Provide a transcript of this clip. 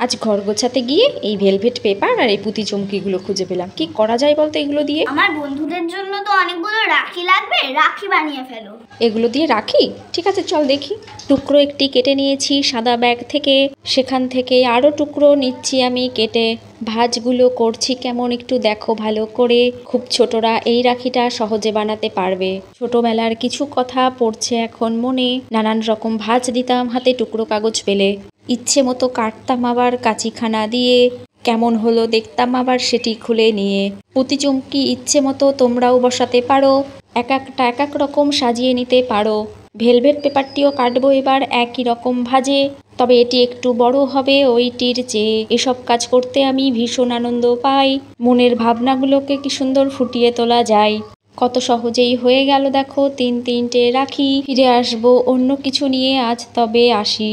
আজ ঘর গোছাতে গিয়ে এই ভেলভেট পেপার আর এই পুঁতি চুমকিগুলো খুঁজে পেলাম। কি করা যায় বলতো এগুলো দিয়ে? আমার বন্ধুদের জন্য তো অনেকগুলো রাখি লাগবে, রাখি বানিয়ে ফেলো। এগুলো দিয়ে রাখি? ঠিক আছে, চল দেখি। টুকরো একটি কেটে নিয়েছি সাদা ব্যাগ থেকে, সেখান থেকে আরও টুকরো নিচ্ছি আমি কেটে। ভাঁজগুলো করছি কেমন একটু দেখো ভালো করে। খুব ছোটরা এই রাখিটা সহজে বানাতে পারবে। ছোটবেলার কিছু কথা পড়ছে এখন মনে। নানান রকম ভাঁজ দিতাম হাতে টুকরো কাগজ পেলে, ইচ্ছে মতো কাটতাম আবার কাঁচিখানা দিয়ে। কেমন হলো দেখতাম আবার সেটি খুলে নিয়ে। পুঁতি চুমকি ইচ্ছে মতো তোমরাও বসাতে পারো, এক একটা এক এক রকম সাজিয়ে নিতে পারো। ভেলভেট পেপারটিও কাটবো এবার একই রকম ভাঁজে, তবে এটি একটু বড় হবে ওইটির চেয়ে। এসব কাজ করতে আমি ভীষণ আনন্দ পাই। মনের ভাবনাগুলোকে কি সুন্দর ফুটিয়ে তোলা যায়। কত সহজেই হয়ে গেল দেখো তিনটে রাখি। ফিরে আসবো অন্য কিছু নিয়ে, আজ তবে আসি।